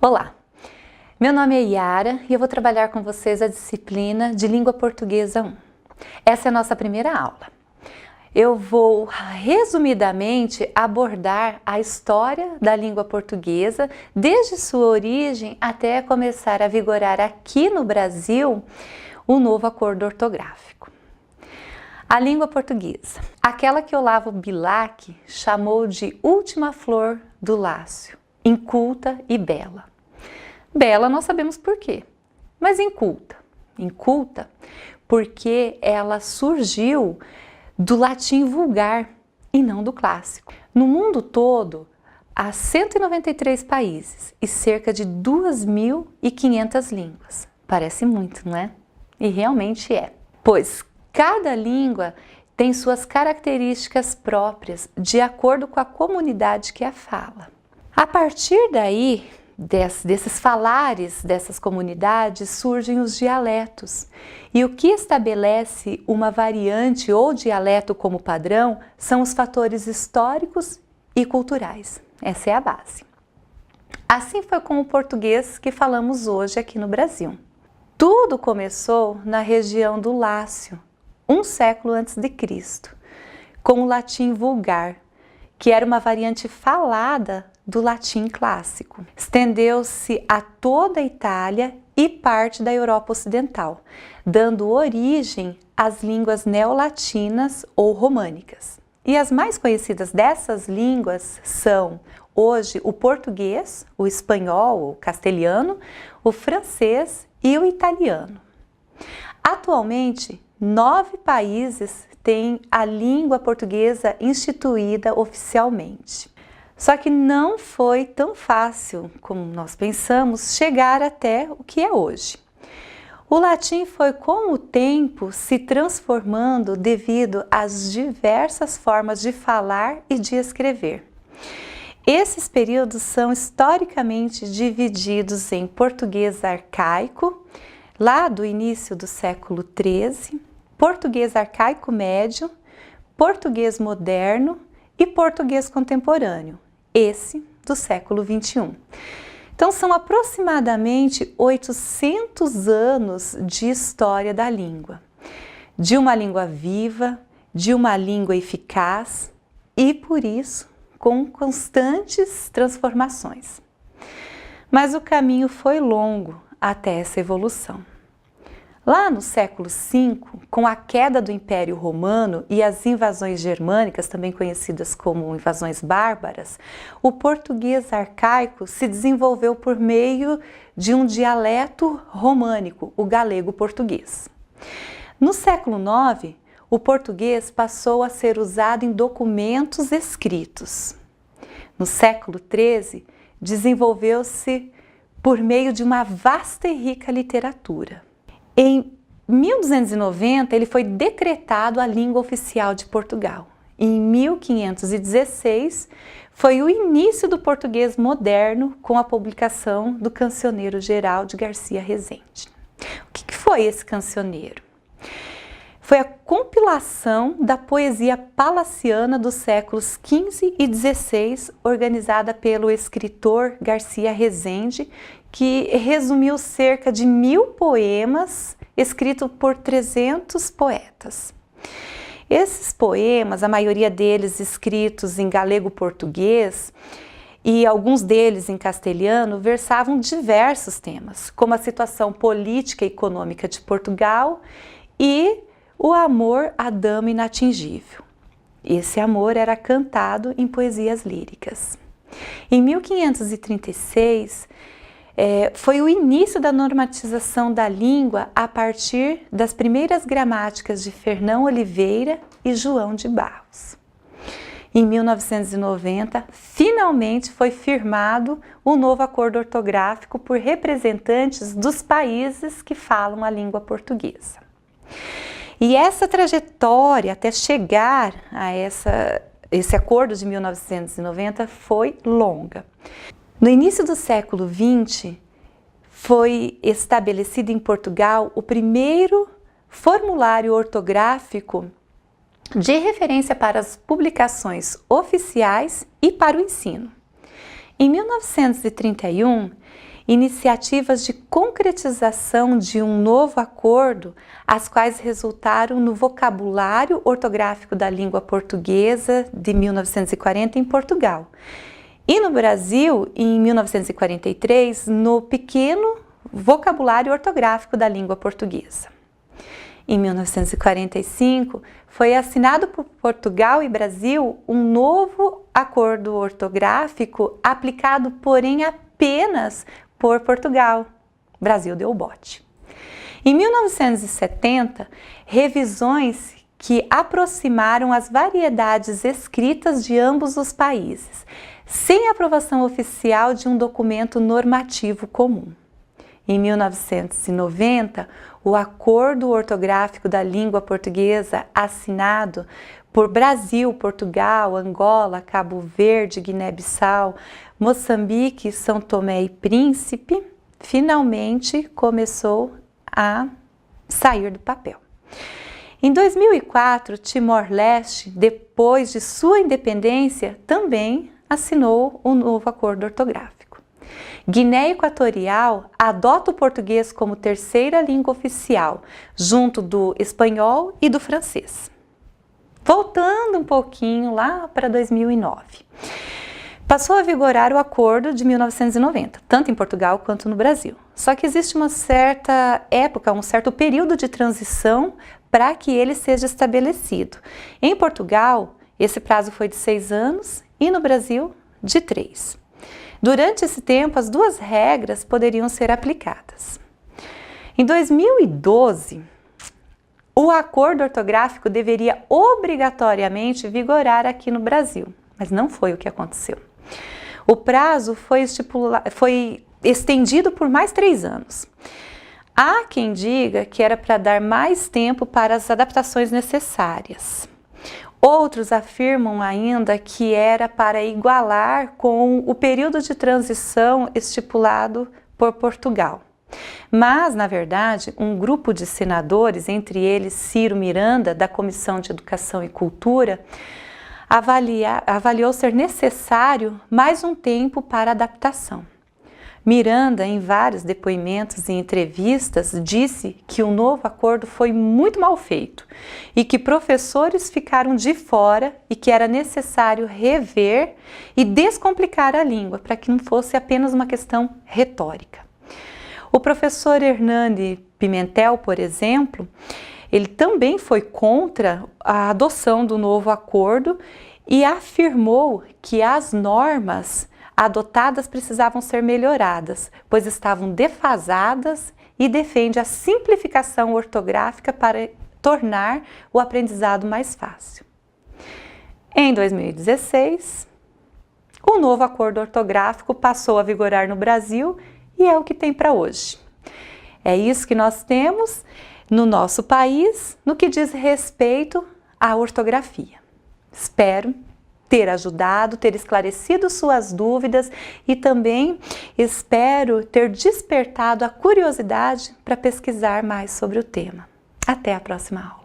Olá, meu nome é Yara e eu vou trabalhar com vocês a disciplina de Língua Portuguesa 1. Essa é a nossa primeira aula. Eu vou resumidamente abordar a história da língua portuguesa, desde sua origem até começar a vigorar aqui no Brasil o novo acordo ortográfico. A língua portuguesa, aquela que Olavo Bilac chamou de última flor do Lácio, inculta e bela. Bela nós sabemos por quê, mas inculta. Inculta porque ela surgiu do latim vulgar e não do clássico. No mundo todo, há 193 países e cerca de 2.500 línguas. Parece muito, não é? E realmente é. Pois cada língua tem suas características próprias de acordo com a comunidade que a fala. A partir daí, desses falares dessas comunidades surgem os dialetos. E o que estabelece uma variante ou dialeto como padrão são os fatores históricos e culturais. Essa é a base. Assim foi com o português que falamos hoje aqui no Brasil. Tudo começou na região do Lácio, um século antes de Cristo, com o latim vulgar, que era uma variante falada do latim clássico. Estendeu-se a toda a Itália e parte da Europa Ocidental, dando origem às línguas neolatinas ou românicas. E as mais conhecidas dessas línguas são, hoje, o português, o espanhol, o castelhano, o francês e o italiano. Atualmente, 9 países têm a língua portuguesa instituída oficialmente. Só que não foi tão fácil, como nós pensamos, chegar até o que é hoje. O latim foi com o tempo se transformando devido às diversas formas de falar e de escrever. Esses períodos são historicamente divididos em português arcaico, lá do início do século XIII, português arcaico médio, português moderno e português contemporâneo, esse do século XXI. Então são aproximadamente 800 anos de história da língua, de uma língua viva, de uma língua eficaz e, por isso, com constantes transformações. Mas o caminho foi longo até essa evolução. Lá no século V, com a queda do Império Romano e as invasões germânicas, também conhecidas como invasões bárbaras, o português arcaico se desenvolveu por meio de um dialeto românico, o galego-português. No século IX, o português passou a ser usado em documentos escritos. No século XIII, desenvolveu-se por meio de uma vasta e rica literatura. Em 1290, ele foi decretado a língua oficial de Portugal. Em 1516, foi o início do português moderno com a publicação do Cancioneiro Geral de Garcia Rezende. O que foi esse cancioneiro? Foi a compilação da poesia palaciana dos séculos XV e XVI, organizada pelo escritor Garcia Rezende, que resumiu cerca de 1000 poemas escritos por 300 poetas. Esses poemas, a maioria deles escritos em galego-português e alguns deles em castelhano, versavam diversos temas, como a situação política e econômica de Portugal e o amor à dama inatingível. Esse amor era cantado em poesias líricas. Em 1536, foi o início da normatização da língua a partir das primeiras gramáticas de Fernão Oliveira e João de Barros. Em 1990, finalmente foi firmado o novo acordo ortográfico por representantes dos países que falam a língua portuguesa. E essa trajetória até chegar a esse acordo de 1990 foi longa. No início do século XX, foi estabelecido em Portugal o primeiro formulário ortográfico de referência para as publicações oficiais e para o ensino. Em 1931, iniciativas de concretização de um novo acordo, as quais resultaram no Vocabulário Ortográfico da Língua Portuguesa de 1940 em Portugal. E no Brasil, em 1943, no Pequeno Vocabulário Ortográfico da Língua Portuguesa. Em 1945, foi assinado por Portugal e Brasil um novo acordo ortográfico aplicado, porém, apenas por Portugal. Brasil deu o bote. Em 1970, revisões que aproximaram as variedades escritas de ambos os países, sem aprovação oficial de um documento normativo comum. Em 1990, o Acordo Ortográfico da Língua Portuguesa, assinado por Brasil, Portugal, Angola, Cabo Verde, Guiné-Bissau, Moçambique, São Tomé e Príncipe, finalmente começou a sair do papel. Em 2004, Timor-Leste, depois de sua independência, também assinou um novo acordo ortográfico. Guiné Equatorial adota o português como terceira língua oficial, junto do espanhol e do francês. Voltando um pouquinho lá para 2009. Passou a vigorar o acordo de 1990, tanto em Portugal quanto no Brasil. Só que existe uma certa época, um certo período de transição para que ele seja estabelecido. Em Portugal, esse prazo foi de 6 anos e no Brasil, de 3. Durante esse tempo, as duas regras poderiam ser aplicadas. Em 2012, o acordo ortográfico deveria obrigatoriamente vigorar aqui no Brasil, mas não foi o que aconteceu. O prazo foi estendido por mais 3 anos. Há quem diga que era para dar mais tempo para as adaptações necessárias. Outros afirmam ainda que era para igualar com o período de transição estipulado por Portugal. Mas, na verdade, um grupo de senadores, entre eles Ciro Miranda, da Comissão de Educação e Cultura, avaliou ser necessário mais um tempo para adaptação. Miranda, em vários depoimentos e entrevistas, disse que o novo acordo foi muito mal feito e que professores ficaram de fora e que era necessário rever e descomplicar a língua para que não fosse apenas uma questão retórica. O professor Hernani Pimentel, por exemplo, ele também foi contra a adoção do novo acordo e afirmou que as normas adotadas precisavam ser melhoradas, pois estavam defasadas, e defende a simplificação ortográfica para tornar o aprendizado mais fácil. Em 2016, o novo acordo ortográfico passou a vigorar no Brasil e é o que tem para hoje. É isso que nós temos no nosso país no que diz respeito à ortografia. Espero ter ajudado, ter esclarecido suas dúvidas e também espero ter despertado a curiosidade para pesquisar mais sobre o tema. Até a próxima aula.